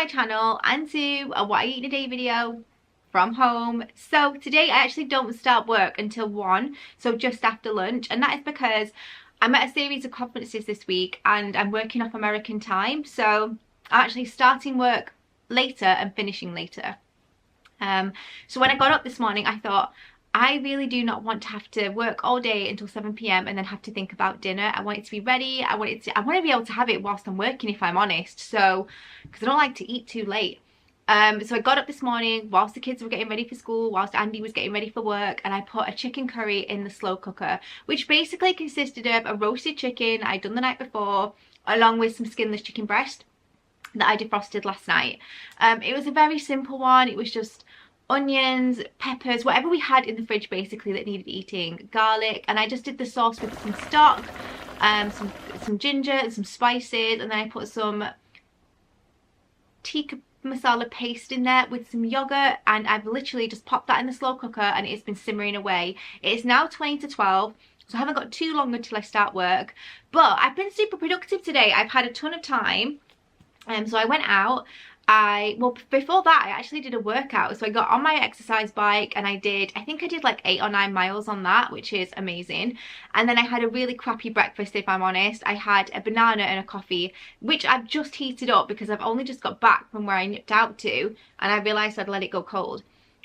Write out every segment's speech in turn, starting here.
channel and to a what I eat in a day video from home. So today I actually don't start work until 1, so just after lunch, and that is because I'm at a series of conferences this week and I'm working off American time, so I'm actually starting work later and finishing later. So when I got up this morning I thought, I really do not want to have to work all day until 7 PM and then have to think about dinner. I want it to be ready. I want to be able to have it whilst I'm working, if I'm honest. So, because I don't like to eat too late. So I got up this morning whilst the kids were getting ready for school, whilst Andy was getting ready for work, and I put a chicken curry in the slow cooker, which basically consisted of a roasted chicken I'd done the night before, along with some skinless chicken breast that I defrosted last night. It was a very simple one. It was just onions, peppers, whatever we had in the fridge basically that needed eating, garlic, and I just did the sauce with some stock, some ginger and some spices, and then I put some tikka masala paste in there with some yogurt, and I've literally just popped that in the slow cooker and it's been simmering away. It is now 20 to 12, so I haven't got too long until I start work, but I've been super productive today. I've had a ton of time, so I went out. Well, before that I actually did a workout. So I got on my exercise bike and I think I did like 8 or 9 miles on that, which is amazing. And then I had a really crappy breakfast, if I'm honest. I had a banana and a coffee, which I've just heated up because I've only just got back from where I nipped out to, and I realised I'd let it go cold.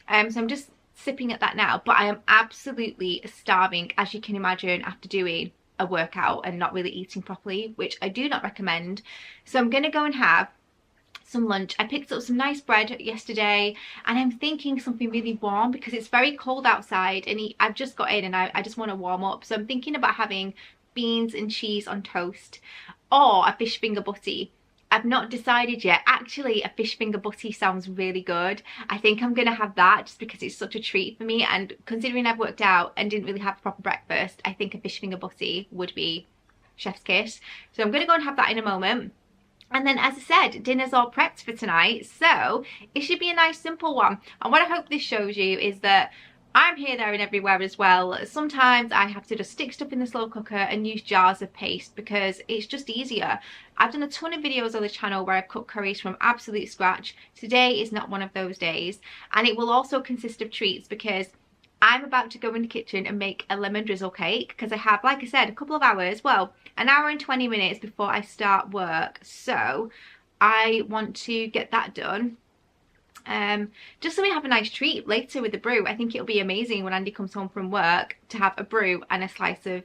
So I'm just sipping at that now, but I am absolutely starving, as you can imagine, after doing a workout and not really eating properly, which I do not recommend. So I'm gonna go and have some lunch. I picked up some nice bread yesterday and I'm thinking something really warm because it's very cold outside and I've just got in and I just want to warm up. So I'm thinking about having beans and cheese on toast or a fish finger butty. I've not decided yet. Actually, a fish finger butty sounds really good. I think I'm gonna have that just because it's such a treat for me, and considering I've worked out and didn't really have a proper breakfast, I think a fish finger butty would be chef's kiss. So I'm gonna go and have that in a moment. And then, as I said, dinner's all prepped for tonight, so it should be a nice simple one. And what I hope this shows you is that I'm here, there and everywhere as well. Sometimes I have to just stick stuff in the slow cooker and use jars of paste because it's just easier. I've done a ton of videos on the channel where I've cooked curries from absolute scratch. Today is not one of those days, and it will also consist of treats because I'm about to go in the kitchen and make a lemon drizzle cake because I have, like I said, a couple of hours, well, an hour and 20 minutes before I start work. So I want to get that done. Just so we have a nice treat later with the brew. I think it'll be amazing when Andy comes home from work to have a brew and a slice of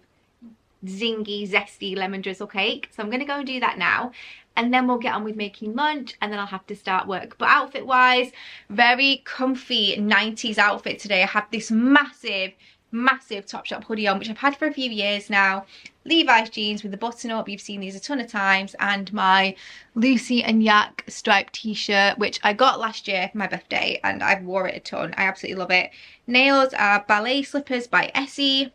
zingy, zesty lemon drizzle cake. So I'm going to go and do that now. And then we'll get on with making lunch and then I'll have to start work. But outfit wise, very comfy 90s outfit today. I have this massive Topshop hoodie on, which I've had for a few years now. Levi's jeans with the button up, you've seen these a ton of times, and my Lucy and Yak striped t-shirt, which I got last year for my birthday and I've wore it a ton. I absolutely love it. Nails are ballet slippers by Essie,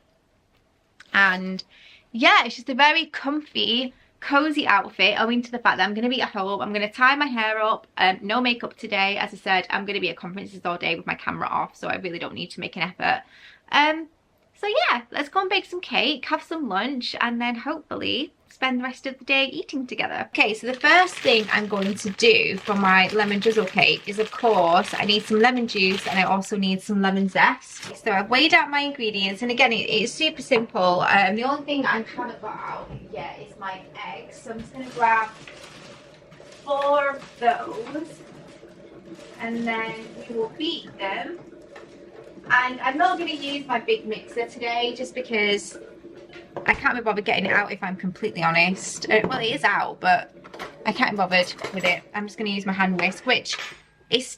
and yeah, it's just a very comfy, cozy outfit owing to the fact that I'm going to be at home. I'm going to tie my hair up, no makeup today. As I said, I'm going to be at conferences all day with my camera off, so I really don't need to make an effort. So yeah, let's go and bake some cake, have some lunch, and then hopefully spend the rest of the day eating together. Okay, so the first thing I'm going to do for my lemon drizzle cake is, of course, I need some lemon juice and I also need some lemon zest. So I've weighed out my ingredients, and again, it's super simple. The only thing I haven't got out yet is my eggs. So I'm just going to grab 4 of those and then we will beat them. And I'm not going to use my big mixer today just because I can't be bothered getting it out, if I'm completely honest. Well, it is out, but I can't be bothered with it. I'm just going to use my hand whisk, which is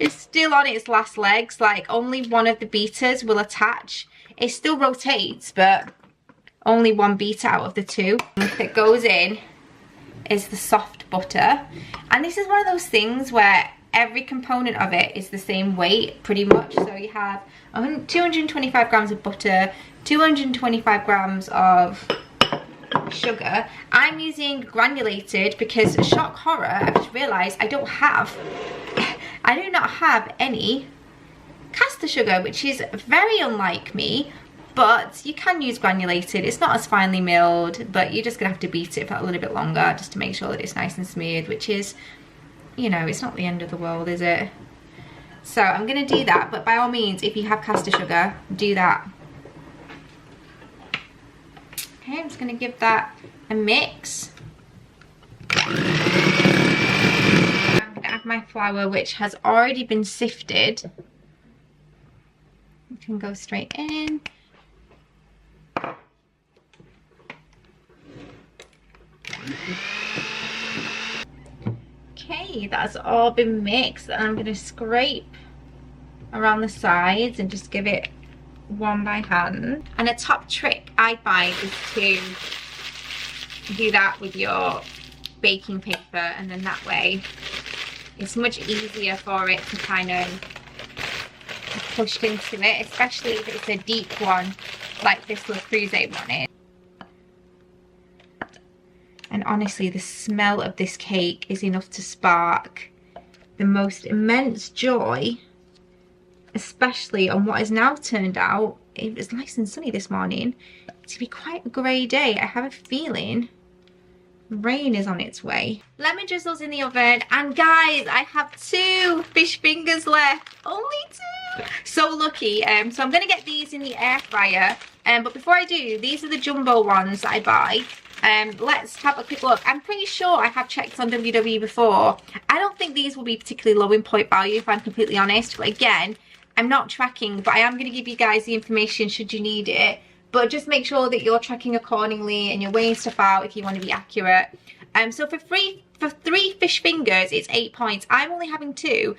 still on its last legs. Like, only one of the beaters will attach. It still rotates, but only one beater out of the 2 that goes in is the soft butter. And this is one of those things where every component of it is the same weight pretty much. So you have 225 grams of butter, 225 grams of sugar. I'm using granulated because, shock horror, I've just realised I do not have any caster sugar, which is very unlike me. But you can use granulated. It's not as finely milled, but you're just gonna have to beat it for a little bit longer just to make sure that it's nice and smooth, which is you know, it's not the end of the world, is it? So I'm going to do that, but by all means, if you have caster sugar, do that. Okay, I'm just going to give that a mix. I'm going to add my flour, which has already been sifted. It can go straight in. Okay, that's all been mixed, and I'm going to scrape around the sides and just give it one by hand. And a top trick I find is to do that with your baking paper, and then that way it's much easier for it to kind of push into it, especially if it's a deep one like this Le Creuset one is. And honestly, the smell of this cake is enough to spark the most immense joy, especially on what has now turned out, it was nice and sunny this morning, to be quite a grey day. I have a feeling rain is on its way. Lemon drizzles in the oven, and guys, I have 2 fish fingers left. Only 2. So lucky. So I'm gonna get these in the air fryer. But before I do, these are the jumbo ones that I buy. Let's have a quick look. I'm pretty sure I have checked on WW before. I don't think these will be particularly low in point value, if I'm completely honest. But again, I'm not tracking, but I am going to give you guys the information should you need it. But just make sure that you're tracking accordingly and you're weighing stuff out if you want to be accurate. So for 3 fish fingers, it's 8 points. I'm only having 2.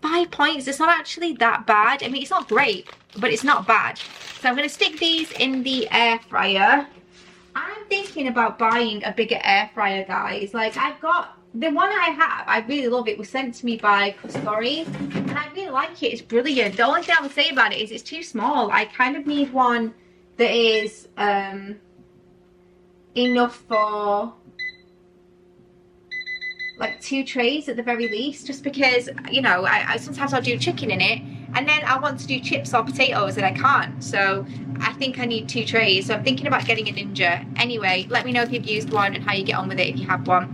5 points. It's not actually that bad. I mean, it's not great, but it's not bad. So I'm going to stick these in the air fryer. I'm thinking about buying a bigger air fryer, guys. Like, I've got the one I have, I really love it. It was sent to me by Custori, and I really like it. It's brilliant. The only thing I would say about it is it's too small. I kind of need one that is enough for like 2 trays at the very least, just because, you know, I sometimes I'll do chicken in it and then I want to do chips or potatoes and I can't, so I think I need 2 trays. So I'm thinking about getting a Ninja. Anyway, let me know if you've used one and how you get on with it if you have one.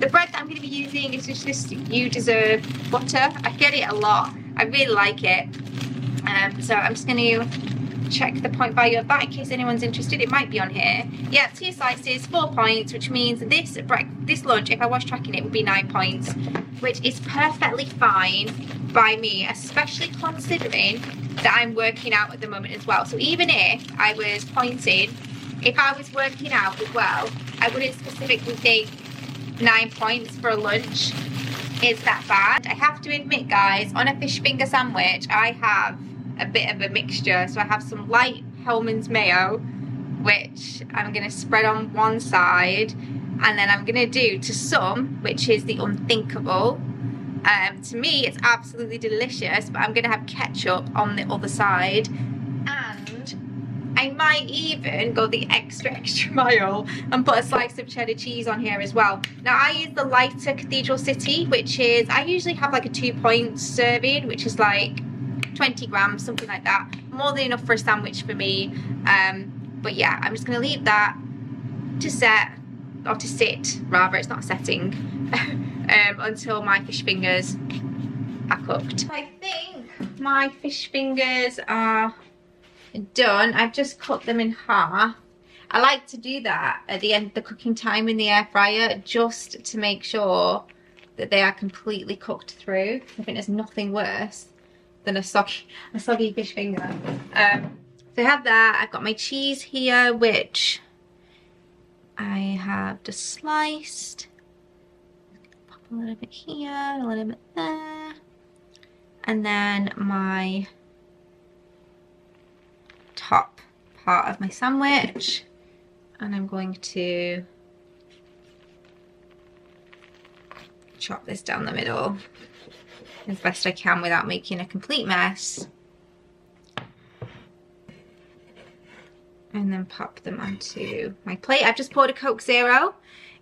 The bread that I'm going to be using is just this You Deserve butter. I get it a lot. I really like it. So I'm just going to check the point value of that in case anyone's interested. It might be on here. Yeah, 2 slices, 4 points, which means this lunch, if I was tracking it, would be 9 points, which is perfectly fine by me, especially considering that I'm working out at the moment as well. So even if I was pointing, if I was working out as well, I wouldn't specifically think 9 points for a lunch is that bad. I have to admit, guys, on a fish finger sandwich, I have a bit of a mixture. So I have some light Hellmann's mayo, which I'm going to spread on one side, and then I'm going to do to some, which is the unthinkable. To me, it's absolutely delicious, but I'm going to have ketchup on the other side, and I might even go the extra mile and put a slice of cheddar cheese on here as well. Now, I use the lighter Cathedral City, which is, I usually have like a 2-point serving, which is like 20 grams, something like that. More than enough for a sandwich for me. But yeah, I'm just going to leave that to set, or to sit rather, it's not setting, until my fish fingers are cooked. I think my fish fingers are done. I've just cut them in half. I like to do that at the end of the cooking time in the air fryer, just to make sure that they are completely cooked through. I think there's nothing worse than a soggy fish finger. So I have that. I've got my cheese here, which I have just sliced. Pop a little bit here, a little bit there, and then my top part of my sandwich, and I'm going to chop this down the middle as best I can without making a complete mess, and then pop them onto my plate. I've just poured a Coke Zero.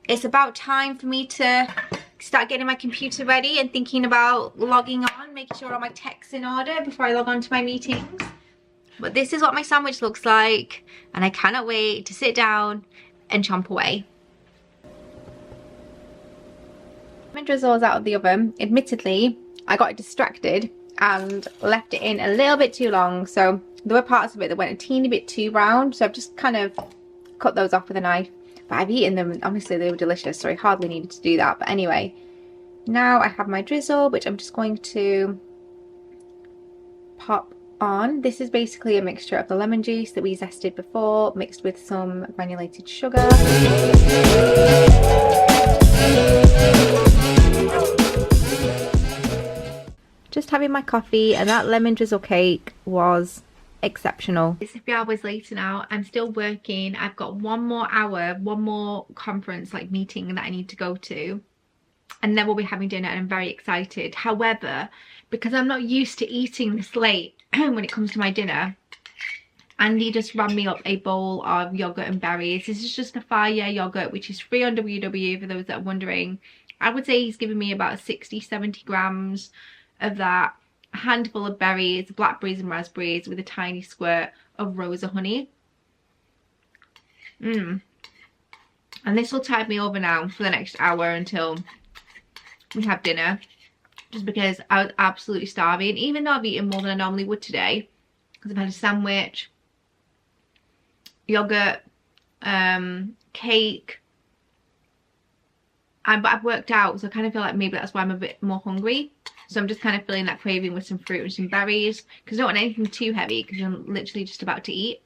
It's about time for me to start getting my computer ready and thinking about logging on, making sure all my tech's in order before I log on to my meetings. But this is what my sandwich looks like, and I cannot wait to sit down and chomp away. lemon drizzles out of the oven. Admittedly, I got distracted and left it in a little bit too long, so there were parts of it that went a teeny bit too brown, so I've just kind of cut those off with a knife. But I've eaten them and honestly they were delicious, so I hardly needed to do that. But anyway, now I have my drizzle, which I'm just going to pop on. This is basically a mixture of the lemon juice that we zested before, mixed with some granulated sugar. Just having my coffee, and that lemon drizzle cake was exceptional. It's a few hours later now. I'm still working. I've got one more hour, one more conference like meeting that I need to go to, and then we'll be having dinner, and I'm very excited. However, because I'm not used to eating this late when it comes to my dinner, Andy just ran me up a bowl of yogurt and berries. This is just a fire yogurt, which is free on WW for those that are wondering. I would say he's given me about 60-70 grams of that, a handful of berries, blackberries and raspberries, with a tiny squirt of rosa honey. And this will tide me over now for the next hour until we have dinner, just because I was absolutely starving, even though I've eaten more than I normally would today, because I've had a sandwich, yogurt, cake, but I've worked out, so I kind of feel like maybe that's why I'm a bit more hungry. So I'm just kind of feeling that craving with some fruit and some berries, because I don't want anything too heavy because I'm literally just about to eat.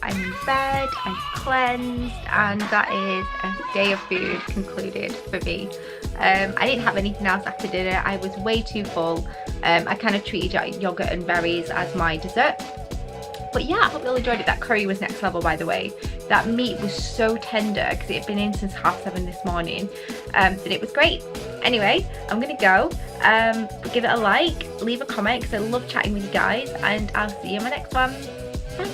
I'm in bed, I've cleansed, and that is a day of food concluded for me. I didn't have anything else after dinner. I was way too full. I kind of treated yogurt and berries as my dessert. But yeah, I hope you all enjoyed it. That curry was next level, by the way. That meat was so tender because it had been in since 7:30 this morning, that it was great. Anyway, I'm gonna go. Give it a like, leave a comment, because I love chatting with you guys, and I'll see you in my next one. Bye.